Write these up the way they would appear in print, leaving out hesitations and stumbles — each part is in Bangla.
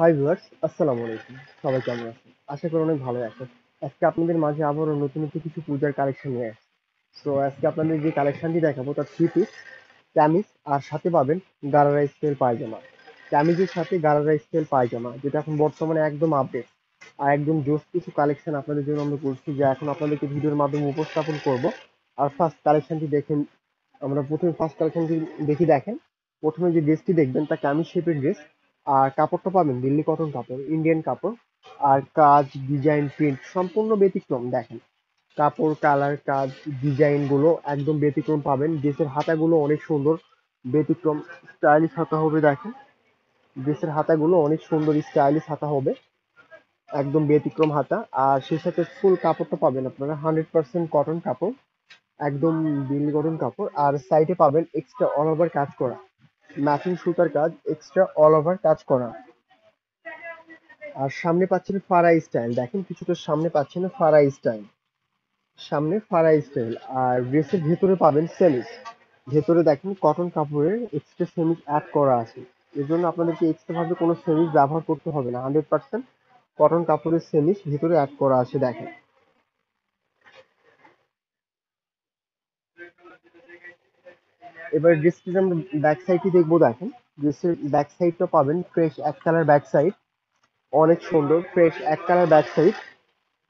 হাই ভিউয়ার্স, আসসালামু আলাইকুম। সবাই কেমন আছেন? আশা করি অনেক ভালো আছেন। আজকে আপনাদের মাঝে আবারও নতুন কিছু পূজার কালেকশন নিয়ে আসছি। সো আজকে আপনাদের যে কালেকশনটি দেখাবো তার থ্রি পিস কামিজ আর সাথে পাবেন গারারা স্টাইল পায়জামা। কামিজের সাথে গারারা স্টাইল পায়জামা যেটা এখন বর্তমানে একদম আপডেট আর একদম জোস কিছু কালেকশন আপনাদের জন্য আমরা করছি, যা এখন আপনাদেরকে ভিডিওর মাধ্যমে উপস্থাপন করব। আর ফার্স্ট কালেকশনটি দেখেন, আমরা প্রথমে ফার্স্ট কালেকশনটি দেখেন। প্রথমে যে ড্রেসটি দেখবেন তা কামিজ শেপের ড্রেস, আর কাপড়টা পাবেন দিল্লি কটন কাপড়, ইন্ডিয়ান কাপড়। আর কাজ, ডিজাইন, প্রিন্ট সম্পূর্ণ ব্যতিক্রম দেখেন। কাপড়, কালার, কাজ, ডিজাইন গুলো একদম ব্যতিক্রম পাবেন। ড্রেসের হাতাগুলো অনেক সুন্দর, ব্যতিক্রম স্টাইলিশ হাতা হবে দেখেন। ড্রেসের হাতাগুলো অনেক সুন্দর স্টাইলিশ হাতা হবে, একদম ব্যতিক্রম হাতা। আর সেই সাথে ফুল কাপড়টা পাবেন আপনারা 100% কটন কাপড়, একদম দিল্লি কটন কাপড়। আর সাইডে পাবেন এক্সট্রা অল ওভার কাজ করা, ম্যাচিং সুতার কাজ, এক্সট্রা অল ওভার কাজ করা। আর সামনে পাচ্ছেন ফারা স্টাইল দেখেন, কিছুটা সামনে পাচ্ছেন ফারা স্টাইল, সামনে ফারা স্টাইল। আর ড্রেসের ভেতরে পাবেন সেমিস, ভেতরে দেখেন কটন কাপড়ের এক্সট্রা সেমিস অ্যাড করা আছে। এর জন্য আপনাদেরকে এক্সট্রা ভাবে কোনো সেমিস ব্যবহার করতে হবে না, 100% কটন কাপড়ের সেমিস ভিতরে অ্যাড করা আছে দেখেন। এবার ড্রেসটির আমরা ব্যাক সাইডটি দেখবো দেখেন। ড্রেসের ব্যাক সাইডটা পাবেন ফ্রেশ এক কালার ব্যাক সাইড, অনেক সুন্দর ফ্রেশ এক কালার ব্যাক সাইড,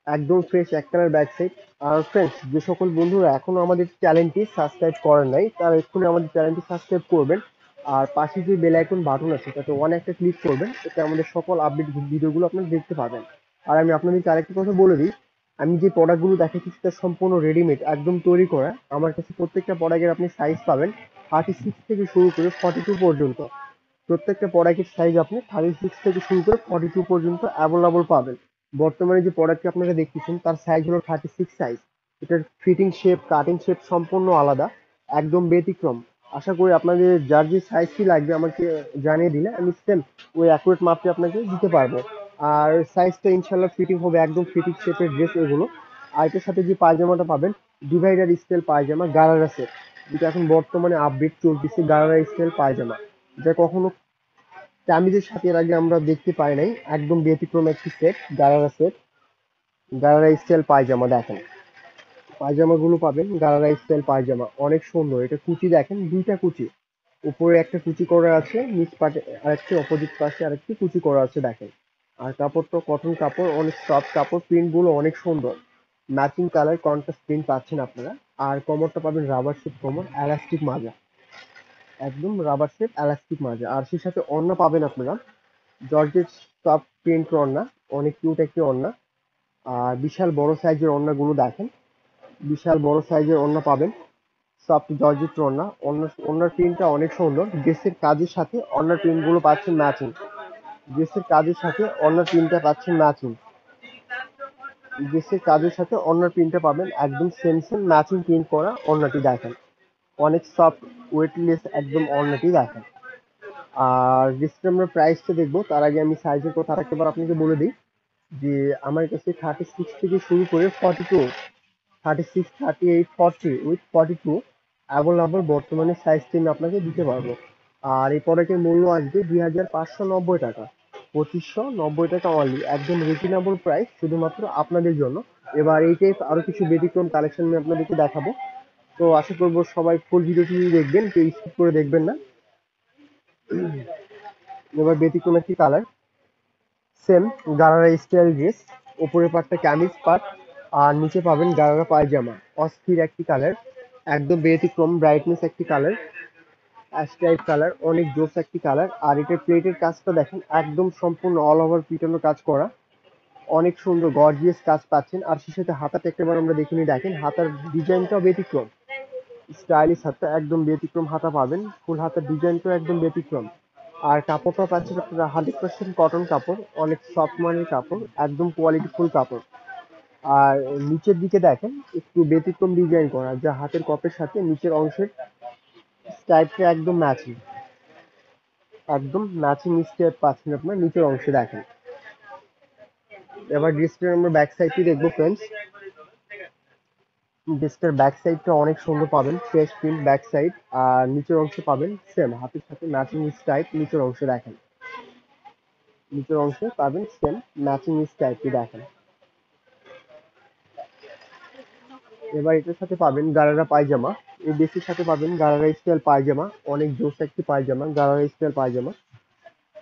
একদম ফ্রেশ এক কালার ব্যাক সাইড। আর ফ্রেন্ডস, যে সকল বন্ধুরা এখনো আমাদের চ্যানেলটি সাবস্ক্রাইব করেন নাই তারা এক্ষুনি আমাদের চ্যানেলটি সাবস্ক্রাইব করবেন। আর পাশে যে বেল আইকন বাটন আছে তাতে ওয়ান একটা ক্লিক করবেন, এতে আমাদের সকল আপডেট ভিডিওগুলো আপনারা দেখতে পাবেন। আর আমি আপনাদেরকে আরেকটা কথা বলে দিই, আমি যে প্রোডাক্টগুলো দেখাচ্ছি সেটা সম্পূর্ণ রেডিমেড, একদম তৈরি করা। আমার কাছে প্রত্যেকটা প্রোডাক্টের আপনি সাইজ পাবেন 36 থেকে শুরু করে 42 পর্যন্ত। প্রত্যেকটা প্রোডাক্টের সাইজ আপনি 36 থেকে শুরু করে 42 পর্যন্ত অ্যাভেলেবল পাবেন। বর্তমানে যে প্রোডাক্টটি আপনারা দেখতেছেন তার সাইজ হলো 36 সাইজ। এটার ফিটিং শেপ, কাটিং শেপ সম্পূর্ণ আলাদা, একদম ব্যতিক্রম। আশা করি আপনাদের যার যে সাইজটি লাগবে আমাকে জানিয়ে দিলে আমি সেম ওই অ্যাকুরেট মাপটি আপনাকে দিতে পারবো। আর সাইজটা ইনশাল্লাহ ফিটিং হবে, একদম ফিটিং শেপের ড্রেস এগুলো। আর এটার সাথে যে পায়জামাটা পাবেন ডিভাইডার স্টাইল পায়জামা গারারা সেট, যেটা এখন বর্তমানে আপডেট চলতেছে গারারা স্টাইল পায়জামা, যা কখনো কামিজের সাথে এর আগে আমরা দেখতে পাই নাই। একদম ব্যতিক্রম একটি set, gharara set, gharara style পায়জামা দেখেন। পায়জামাগুলো পাবেন গারারা স্টাইল পায়জামা, অনেক সুন্দর। এটা কুচি দেখেন, দুইটা কুচি, উপরে একটা কুচি করা আছে, নিচ পাটে আরেকটি, অপোজিট পাশে আরেকটি কুচি করা আছে দেখেন। আর কাপড়টা কটন কাপড়, অনেক সফট কাপড়, প্রিন্ট গুলো অনেক সুন্দর, ম্যাচিং কালার কন্ট্রাস্ট প্রিন্ট পাচ্ছেন আপনারা। আর কোমরটা পাবেন রাবার শেপ কোমর, এলাস্টিক মাজা, একদম রাবার শেপ এলাস্টিক মাজা। আর সেই সাথে ওড়না পাবেন আপনারা জর্জেট সফট প্রিন্ট ওড়না, অনেক কিউট একটি ওড়না। আর বিশাল বড় সাইজের ওড়নাগুলো দেখেন, বিশাল বড় সাইজের ওড়না পাবেন, সফট জর্জেট ওড়না। ওড়নার প্রিন্টটা অনেক সুন্দর, ড্রেসের কাজের সাথে ওড়নার প্রিন্টগুলো পাচ্ছেন ম্যাচিং, ড্রেসের কাজের সাথে ওড়নার প্রিন্টটা পাচ্ছেন ম্যাচিং, ড্রেসের কাজের সাথে ওড়নার প্রিন্টটা পাবেন একদম সেম সেম ম্যাচিং প্রিন্ট করা। ওড়নাটি দেখেন অনেক সফট ওয়েটলেস, একদম ওড়নাটি দেখেন। আর ড্রেসটার আমরা প্রাইসটা দেখবো তার আগে আমি সাইজের কথা আরেকবার আপনাকে বলে দিই যে আমার কাছে 36 থেকে শুরু করে 42, 36, 38, 40 উইথ 42 অ্যাভেলেবল বর্তমানে সাইজটি আমি আপনাকে দিতে পারবো। আর এই প্রোডাক্টের মূল্য আসবে 2590 টাকা, 2590 টাকা অনলি, একদম রিজনেবল প্রাইস শুধুমাত্র আপনাদের জন্য। এবার এই টাইপ আরো কিছু ব্যতিক্রম কালেকশন আমি আপনাদেরকে দেখাবো। তো আশা করবো সবাই ফুল ভিডিওটি দেখবেন, কেউ স্কিপ করে দেখবেন না। এবার ব্যতিক্রম একটি colour, same gharara style dress, উপরের পাটটা কামিজ পাট, আর নিচে পাবেন গারারা পায়জামা। অস্থির একটি কালার, একদম ব্যতিক্রম ব্রাইটনেস একটি কালার, অ্যাশ টাইপ কালার, অনেক জোস একটি কালার। আর এটার প্লেটের কাজটা দেখেন, একদম সম্পূর্ণ অল ওভার পিটানো কাজ করা, অনেক সুন্দর গর্জিয়াস কাজ পাচ্ছেন। আর সেই সাথে হাতাটা একবার আমরা দেখে নিই দেখেন, হাতার ডিজাইনটাও ব্যতিক্রম, স্টাইলিশ হাতা, একদম ব্যতিক্রম হাতা পাবেন, ফুল হাতার ডিজাইনটাও একদম ব্যতিক্রম। আর কাপড়টা পাচ্ছেন আপনারা 100% কটন কাপড়, অনেক সফট মানের কাপড়, একদম কোয়ালিটি ফুল কাপড়। আর নিচের দিকে দেখেন একটু ব্যতিক্রম ডিজাইন করা, যা হাতের কপের সাথে নিচের অংশের স্টাইপটা একদম ম্যাচিং, একদম ম্যাচিং স্টেপ পাচ্ছেন আপনার নিচের অংশে দেখেন। এবার ড্রেসটার আমরা ব্যাক সাইডটি দেখবো ফ্রেন্ডস। ড্রেসটার ব্যাক সাইডটা অনেক সুন্দর পাবেন, ফ্রেশ প্রিন্ট ব্যাক সাইড। আর নিচের অংশে পাবেন সেম হাতের সাথে ম্যাচিং স্টাইপ নিচের অংশে দেখেন। নিচের অংশে পাবেন সেম ম্যাচিং স্ট্রাইপটি দেখেন। এবার এটার সাথে পাবেন গারারা পায়জামা। এই ড্রেসের সাথে পাবেন গারারা স্টাইল পায়জামা, অনেক জোস একটি পায়জামা, গারারা স্টাইল পায়জামা,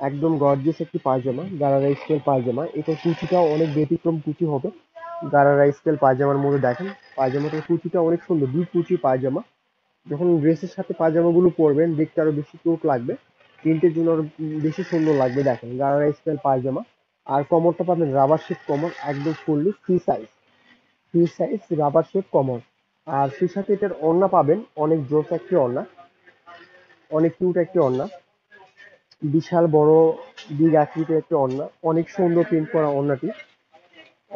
একদম গর্জিয়াস একটি পায়জামা, গারারা স্টাইল পায়জামা। এটা কুচিটাও অনেক ব্যতিক্রম কুচি হবে গারারা স্টাইল পায়জামার মধ্যে দেখেন। পায়জামাটার কুচিটা অনেক সুন্দর, দুই কুচি পায়জামা। যখন ড্রেসের সাথে পায়জামাগুলো পরবেন দেখতে আরো বেশি কিউট লাগবে, প্রিন্টের জন্য আরো বেশি সুন্দর লাগবে দেখেন। গারারা স্টাইল পায়জামা। আর কমরটা পাবেন রাবার শেপ কমর, একদম fully free size rubber shape কমর। আর সেই সাথে এটার ওড়না পাবেন অনেক জোস একটি ওড়না, অনেক কিউট একটি ওড়না, বিশাল বড় বিগ আকৃতির একটি ওড়না, অনেক সুন্দর প্রিন্ট করা ওড়নাটি,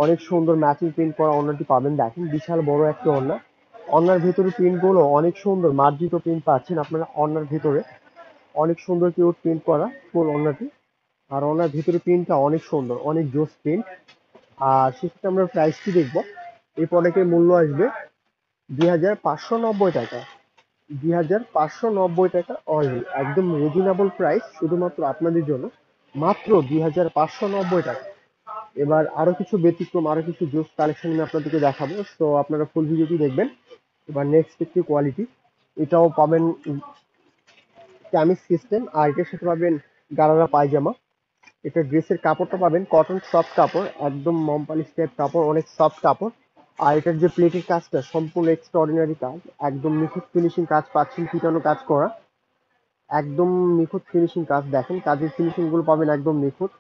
অনেক সুন্দর ম্যাচিং প্রিন্ট করা ওড়নাটি পাবেন দেখেন। বিশাল বড় একটা ওড়না, ওড়নার ভেতরে প্রিন্ট গুলো অনেক সুন্দর মার্জিত প্রিন্ট পাচ্ছেন আপনারা ওড়নার ভিতরে, অনেক সুন্দর কিউট প্রিন্ট করা ফুল ওড়নাটি। আর ওড়নার ভিতরে প্রিন্টটা অনেক সুন্দর, অনেক জোস প্রিন্ট। আর সেক্ষেত্রে আমরা প্রাইসটি দেখবো। এই প্রোডাক্টের মূল্য আসবে 2590 টাকা। 2590 টাকা অনলি, একদম রিজনেবল প্রাইস শুধুমাত্র আপনাদের জন্য, মাত্র 2590 টাকা। এবার আরো কিছু ব্যতিক্রম, আরো কিছু জোস কালেকশন আমি আপনাদেরকে দেখাবো, তো আপনারা ফুল ভিডিওটি দেখবেন। এবার নেক্সট একটি কোয়ালিটি, এটাও পাবেন ক্যামিজ সিস্টেম, আর এটার সাথে পাবেন গারারা পায়জামা। এটা ড্রেসের কাপড়টা পাবেন কটন সফট কাপড়, একদম মমপালিশ টাইপ কাপড়, অনেক সফট কাপড়। আর এটার যে প্লেটের কাজটা সম্পূর্ণ এক্সট্রাঅর্ডিনারি কাজ, একদম নিখুঁত ফিনিশিং কাজ পাচ্ছেন, পিটানো কাজ করা, একদম নিখুঁত ফিনিশিং কাজ দেখেন। কাজের ফিনিশিং গুলো পাবেন একদম নিখুঁত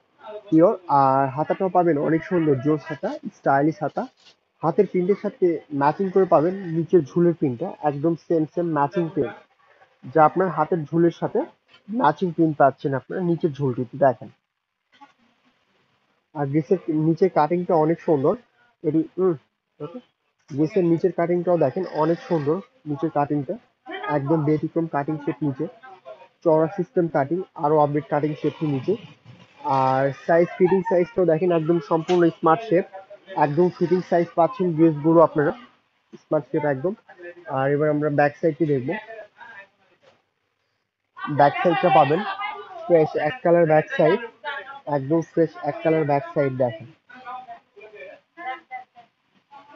পিওর। আর হাতাটাও পাবেন অনেক সুন্দর জোস হাতা, স্টাইলিশ হাতা। হাতের প্রিন্টের সাথে ম্যাচিং করে পাবেন নিচের ঝুলের প্রিন্টটা, একদম সেম সেম ম্যাচিং প্রিন্ট, যা আপনার হাতের ঝুলের সাথে ম্যাচিং প্রিন্ট পাচ্ছেন আপনারা নিচের ঝুলটিতে দেখেন। আর ড্রেসের নিচের কাটিংটা অনেক সুন্দর। এটি ড্রেসের নিচের কাটিংটাও দেখেন অনেক সুন্দর, নিচের কাটিংটা একদম ব্যতিক্রম কাটিং শেপ নিচে, চড়া সিস্টেম কাটিং, আরো আপডেট কাটিং শেপটি নিচে। আর সাইজ ফিটিং সাইজটাও দেখেন একদম সম্পূর্ণ স্মার্ট শেপ, একদম ফিটিং সাইজ পাচ্ছেন ড্রেসগুলো আপনারা, স্মার্ট শেপ একদম। আর এবার আমরা ব্যাক সাইডটি দেখবো। ব্যাক সাইডটা পাবেন ফ্রেশ এক কালার ব্যাক সাইড, একদম ফ্রেশ এক কালার ব্যাক সাইড দেখেন।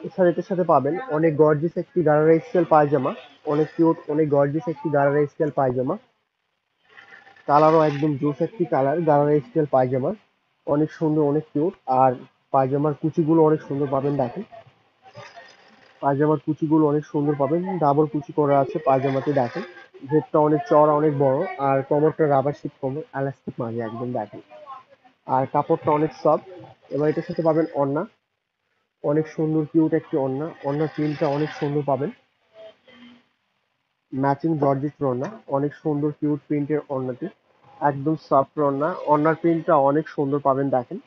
এছাড়া এটার সাথে পাবেন অনেক গর্জিয়াস একটি গারারা স্টাইল পায়জামা, অনেক কিউট, অনেক গর্জিয়াস একটি গারারা স্টাইল পায়জামা। কালারও একদম জোস একটি কালার গারারা স্টাইল পায়জামা, অনেক সুন্দর, অনেক কিউট। আর পায়জামার কুচিগুলো অনেক সুন্দর পাবেন দেখেন, পায়জামার কুচিগুলো অনেক সুন্দর পাবেন, ডাবল কুচি করা আছে পায়জামাতে দেখেন। ঘেরটা অনেক চড়া, অনেক বড়। আর কোমরটা রাবার শিট কোমর, এলাস্টিক মাঝে একদম দেখেন। আর কাপড়টা অনেক সফট। এবার এটার সাথে পাবেন ওড়না, অনেক সুন্দর কিউট একটি ওড়না, ওড়নার প্রিন্টটা অনেক সুন্দর পাবেন, ম্যাচিং জর্জেট ওড়না, অনেক সুন্দর কিউট প্রিন্টের ওড়নাটি, একদম সফট ওড়না, ওড়নার প্রিন্টটা অনেক সুন্দর পাবেন দেখেন।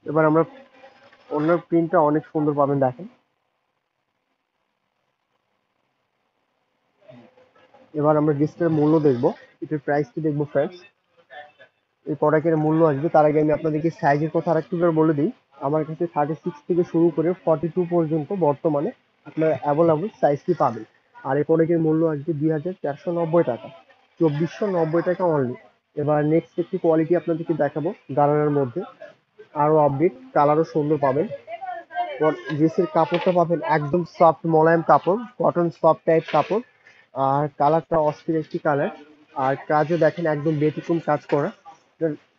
এবার আমরা ওড়নার প্রিন্টটা অনেক সুন্দর পাবেন দেখেন। এবার আমরা ড্রেসটার মূল্য দেখবো, এটার প্রাইসটি দেখবো ফ্রেন্ডস। এই প্রোডাক্টের মূল্য আসবে, তার আগে আমি আপনাদেরকে সাইজের কথা আরেকটু করে বলে দিই। আমার কাছে 36 থেকে শুরু করে 42 পর্যন্ত বর্তমানে আপনারা অ্যাভেলেবল সাইজটি পাবেন। আর এই প্রোডাক্টের মূল্য আসবে 2490 টাকা, 2490 টাকা অনলি। এবার নেক্সট একটি কোয়ালিটি আপনাদেরকে দেখাবো গারারার মধ্যে, আরো আপডেট, কালারও সুন্দর পাবেন। ড্রেসের কাপড়টা পাবেন একদম সফট মোলায়েম কাপড়, কটন সফট টাইপ কাপড়। আর কালারটা অস্থির একটি কালার। আর কাজও দেখেন একদম ব্যতিক্রম কাজ করা,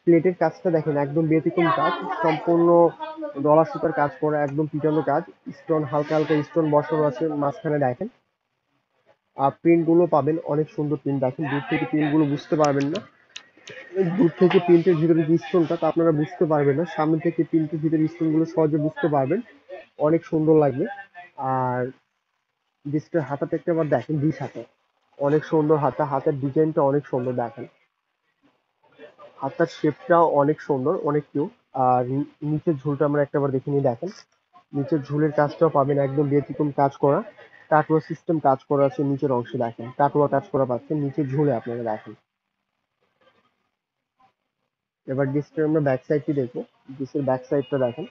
প্লেটের কাজটা দেখেন একদম ব্যতিক্রম কাজ, সম্পূর্ণ ডলা সুতার কাজ করা, একদম পিটানো কাজ, স্টোন হালকা হালকা স্টোন বসানো আছে মাঝখানে দেখেন। আর প্রিন্ট গুলো পাবেন অনেক সুন্দর প্রিন্ট দেখেন, দূর থেকে প্রিন্ট গুলো বুঝতে পারবেন না, দূর থেকে প্রিন্টের ভিতরে যে স্টোনটা তা আপনারা বুঝতে পারবেন না, সামনে থেকে প্রিন্টের ভিতরে স্টোন গুলো সহজে বুঝতে পারবেন, অনেক সুন্দর লাগবে। আর ডিসটার হাতাটা একটা আবার দেখেন, বিশ হাতা, অনেক সুন্দর হাতা, হাতের ডিজাইনটা অনেক সুন্দর দেখেন, হাতার শেপটাও অনেক সুন্দর, অনেক কিউট। আর নিচের ঝুলটা আমরা একটাবার দেখে নিই দেখেন, নিচের ঝুলের কাজটাও পাবেন একদম ব্যতিক্রম কাজ করা, কাটুয়া সিস্টেম কাজ করা আছে নিচের অংশে দেখেন, কাটুয়া কাজ করা পাচ্ছেন নিচের ঝুলে আপনারা দেখেন। এবার ডিসটার আমরা ব্যাক সাইডটি দেখবো, ডিসের ব্যাক সাইডটা দেখেন।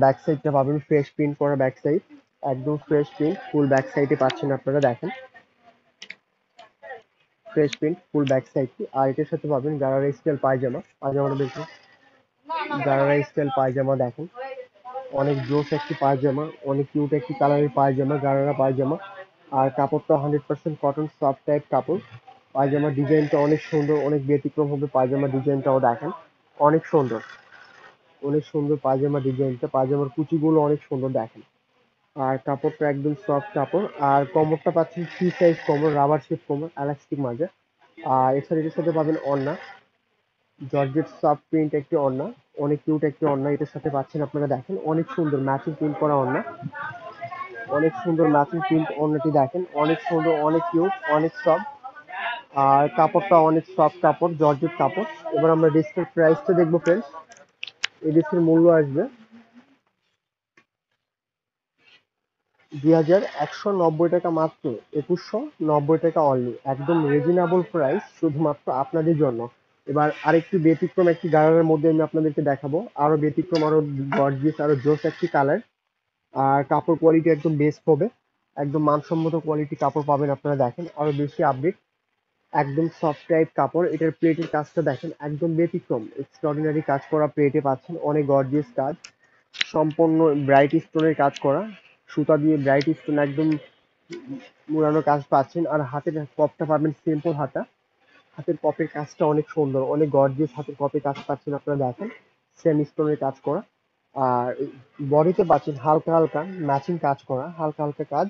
ব্যাক সাইডটা পাবেন ফ্রেশ প্রিন্ট করা ব্যাক সাইড, একদম ফ্রেশ প্রিন্ট ফুল ব্যাক সাইডে পাচ্ছেন আপনারা দেখেন। ফ্রেশ প্রিন্ট ফুল ব্যাক সাইডটি। আর এটার সাথে পাবেন গারারা স্টাইল পায়জামা। পায়জামাটা দেখুন, গারারা স্টাইল পায়জামা দেখেন, অনেক জোস একটি পায়জামা, অনেক কিউট একটি কালারের পায়জামা, গারারা পায়জামা। আর কাপড়টা 100% কটন সফট টাইপ কাপড়। পায়জামার ডিজাইনটা অনেক সুন্দর, অনেক ব্যতিক্রম হবে পায়জামার ডিজাইনটাও দেখেন, অনেক সুন্দর, অনেক সুন্দর পায়জামা ডিজাইনটা। পায়জামার কুচিগুলো অনেক সুন্দর দেখেন। আর কাপড়টা একদম সফট কাপড়। আর কোমরটা পাচ্ছেন ফ্রি সাইজ কোমর, রাবার শেপ কোমর, এলাস্টিক মাঝে। আর এছাড়া এটার সাথে পাবেন ওড়না, জর্জেট সফট প্রিন্ট একটি ওড়না, অনেক কিউট একটি ওড়না এটার সাথে পাচ্ছেন আপনারা দেখেন, অনেক সুন্দর ম্যাচিং প্রিন্ট করা ওড়না, অনেক সুন্দর ম্যাচিং প্রিন্ট ওড়নাটি দেখেন, অনেক সুন্দর, অনেক কিউট, অনেক সফট। আর কাপড়টা অনেক সফট কাপড়, জর্জেট কাপড়। এবার আমরা ড্রেসটার প্রাইসটা দেখবো ফ্রেন্ডস। এই ড্রেসের মূল্য আসবে 2190 টাকা মাত্র, 2190 টাকা অনলি, একদম রিজনেবল প্রাইস শুধুমাত্র আপনাদের জন্য। এবার আরেকটু ব্যতিক্রম একটি কালারের মধ্যে আমি আপনাদেরকে দেখাবো, আরো ব্যতিক্রম, আরো গর্জিয়াস, আরো জোস একটি কালার। আর কাপড় কোয়ালিটি একদম বেস্ট হবে, একদম মানসম্মত কোয়ালিটি কাপড় পাবেন আপনারা দেখেন, আরো বেশি আপডেট, একদম সফট টাইপ কাপড়। এটার প্লেটের কাজটা দেখেন, একদম ব্যতিক্রম এক্সট্রাঅর্ডিনারি কাজ করা প্লেটে পাচ্ছেন, অনেক গর্জিয়াস কাজ, সম্পূর্ণ ব্রাইট স্টোনের কাজ করা, সুতা দিয়ে ব্রাইট স্টোন একদম মুড়ানো কাজ পাচ্ছেন। আর হাতের কপটা পাবেন সিম্পল হাতা, হাতের কপের কাজটা অনেক সুন্দর, অনেক গর্জিয়াস হাতের কপের কাজ পাচ্ছেন আপনারা দেখেন, সেম স্টোনের কাজ করা। আর বডিতে পাচ্ছেন হালকা হালকা ম্যাচিং কাজ করা, হালকা হালকা কাজ।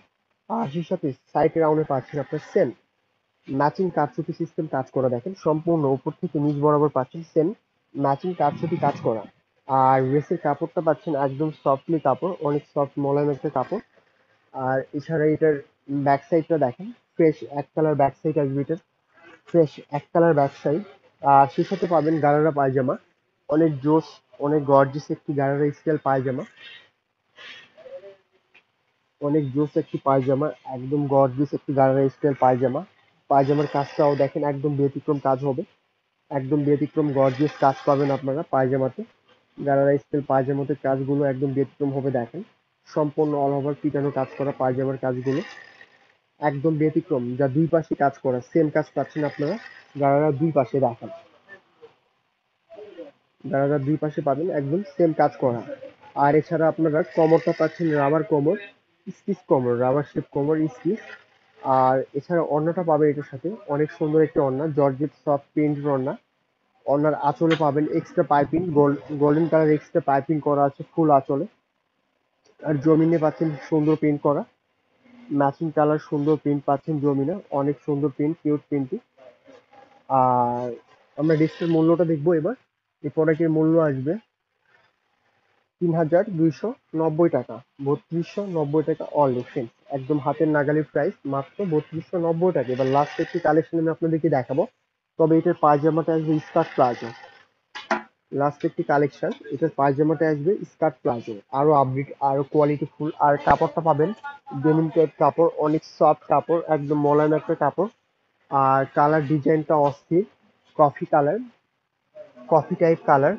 আর সেই সাথে সাইড রাউন্ডে পাচ্ছেন আপনার সেম ম্যাচিং কারচুপি সিস্টেম কাজ করা দেখেন, সম্পূর্ণ উপর থেকে নিচ বরাবর পাচ্ছেন সেম ম্যাচিং কারচুপি কাজ করা। আর ড্রেসের কাপড়টা পাচ্ছেন একদম সফটলি কাপড়, অনেক সফট মোলায়েম একটা কাপড়। আর এছাড়া এটার ব্যাক সাইডটা দেখেন, ফ্রেশ এক কালার ব্যাক সাইড আসবে এটার, ফ্রেশ এক কালার ব্যাক সাইড। আর সেই সাথে পাবেন গারারা পায়জামা, অনেক জোস, অনেক গর্জিয়াস একটি গারারা স্টাইল পায়জামা, অনেক জোস একটি পায়জামা, একদম গর্জিয়াস একটি গারারা স্টাইল পায়জামা। পায়জামার কাজটাও দেখেন একদম ব্যতিক্রম কাজ হবে, একদম ব্যতিক্রম গর্জিয়াস কাজ পাবেন আপনারা পায়জামাতে। গারারা স্টাইল পায়জামাতে কাজগুলো একদম ব্যতিক্রম হবে দেখেন, সম্পূর্ণ অল ওভার পিটানো কাজ করা পায়জামার কাজগুলো, একদম ব্যতিক্রম, যা দুই পাশে কাজ করা সেম কাজ পাচ্ছেন আপনারা। গারারা দুই পাশে দেখেন, গারারা দুই পাশে পাবেন একদম সেম কাজ করা। আর এছাড়া আপনারা কোমরটা পাচ্ছেন রাবার কোমর, স্টিচ কোমর, রাবার শেপ কোমর স্টিচ। আর এছাড়া ওড়নাটা পাবেন এটার সাথে, অনেক সুন্দর একটি ওড়না, জর্জেট সফট প্রিন্ট ওড়না। ওড়নার আঁচলে পাবেন extra piping, golden colour extra piping করা আছে ফুল আঁচলে। আর জমিনে পাচ্ছেন সুন্দর প্রিন্ট করা, ম্যাচিং কালার সুন্দর প্রিন্ট পাচ্ছেন জমিনে, অনেক সুন্দর প্রিন্ট, কিউট প্রিন্টটি। আর আমরা ড্রেসটার মূল্যটা দেখবো এবার। এই প্রোডাক্টের মূল্য আসবে 3290 টাকা, 3290 টাকা অনলি ফ্রেন্ডস, একদম হাতের নাগালের প্রাইস মাত্র 3290 টাকা। এবার লাস্ট একটি কালেকশন আমি আপনাদেরকে দেখাবো, তবে এটার পায়জামাটা আসবে স্কার্ট প্লাজো। লাস্ট একটি কালেকশন, এটার পায়জামাটা আসবে স্কার্ট প্লাজো, আরো আপডেট, আরো কোয়ালিটি ফুল। আর কাপড়টা পাবেন ডেনিম টাইপ কাপড়, অনেক সফট কাপড়, একদম মোলায়েম একটা কাপড়। আর কালার ডিজাইনটা অস্থির, coffee colour, coffee type colour.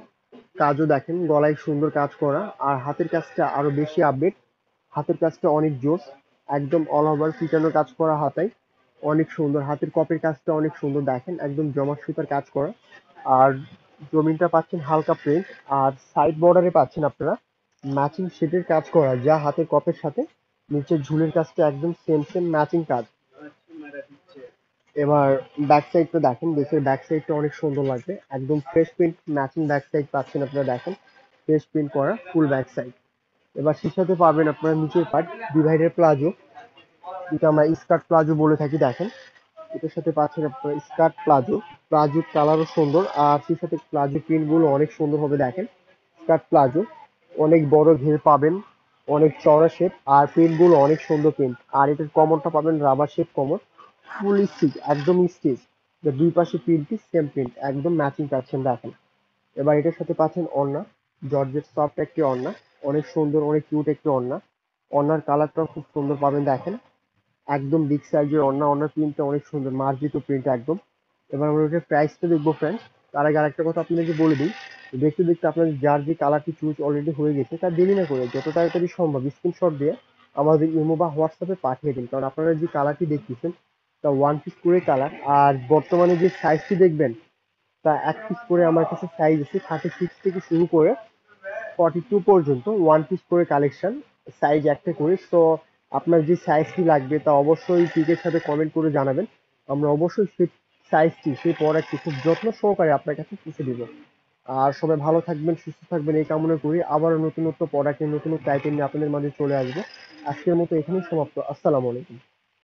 কাজও দেখেন গলায় সুন্দর কাজ করা, আর হাতের কাজটা আরো বেশি আপডেট, হাতের কাজটা অনেক জোস, একদম অল ওভার পিটানো কাজ করা হাতায়, অনেক সুন্দর, হাতের কপের কাজটা অনেক সুন্দর দেখেন, একদম জমা সুতার কাজ করা। আর জমিনটা পাচ্ছেন হালকা প্রিন্ট, আর সাইড বর্ডারে পাচ্ছেন আপনারা ম্যাচিং শেডের কাজ করা, যা হাতের কপের সাথে নিচের ঝুলের কাজটা একদম সেম সেম ম্যাচিং কাজ। এবার ব্যাক সাইডটা দেখেন, ড্রেসের ব্যাক সাইডটা অনেক সুন্দর লাগবে, একদম fresh print matching back side পাচ্ছেন আপনারা দেখেন, ফ্রেশ প্রিন্ট করা ফুল ব্যাক সাইড। এবার সেই সাথে পাবেন আপনারা নিচের পার্ট ডিভাইডার প্লাজো, যেটা আমরা স্কার্ট প্লাজো বলে থাকি দেখেন, এটার সাথে পাচ্ছেন আপনারা স্কার্ট প্লাজো। প্লাজোর কালারও সুন্দর, আর সেই সাথে প্লাজো প্রিন্ট গুলো অনেক সুন্দর হবে দেখেন। স্কার্ট প্লাজো অনেক বড় ঘের পাবেন, অনেক চওড়া শেপ, আর প্রিন্ট গুলো অনেক সুন্দর প্রিন্ট। আর এটার কমরটা পাবেন রাবার শেপ কমর, ফুল স্টিচ, একদম স্টিচ, যে দুই পাশে প্রিন্টই সেম প্রিন্ট, একদম ম্যাচিং পাচ্ছেন দেখেন। এবার এটার সাথে পাচ্ছেন ওড়না, জর্জেট সফট একটি ওড়না, অনেক সুন্দর, অনেক কিউট একটি ওড়না। ওড়নার কালারটাও খুব সুন্দর পাবেন দেখেন, একদম বিগ সাইজের ওড়না, ওড়নার প্রিন্টটা অনেক সুন্দর, মার্জিত প্রিন্ট একদম। এবার আমরা ওটার প্রাইসটা দেখবো ফ্রেন্ডস। তার আগে আরেকটা কথা আপনাদেরকে বলে দিই, দেখতে দেখতে আপনাদের যার যে কালারটি চুজ অলরেডি হয়ে গেছে তার দেরি না করে যত তাড়াতাড়ি সম্ভব স্ক্রিনশট দিয়ে আমাদের ইমো বা হোয়াটসঅ্যাপে পাঠিয়ে দিন, কারণ আপনারা যে কালারটি দেখতেছেন তা ওয়ান পিস করে কালার। আর বর্তমানে যে সাইজটি দেখবেন তা এক পিস করে আমার কাছে সাইজ আছে 36 থেকে শুরু করে 42 পর্যন্ত ওয়ান পিস করে কালেকশন, সাইজ একটা করে। তো আপনার যে সাইজটি লাগবে তা অবশ্যই পিকের সাথে কমেন্ট করে জানাবেন। আমরা অবশ্যই সেই সাইজটি সেই প্রোডাক্টটি খুব যত্ন সহকারে আপনার কাছে পৌঁছে দিব। আর সবাই ভালো থাকবেন, সুস্থ থাকবেন এই কামনা করি। আবারও নতুনত্ব প্রোডাক্টের নতুন আইটেম নিয়ে আপনাদের মাঝে চলে আসবো। আজকের মতো এখানেই সমাপ্ত। আসসালামু আলাইকুম।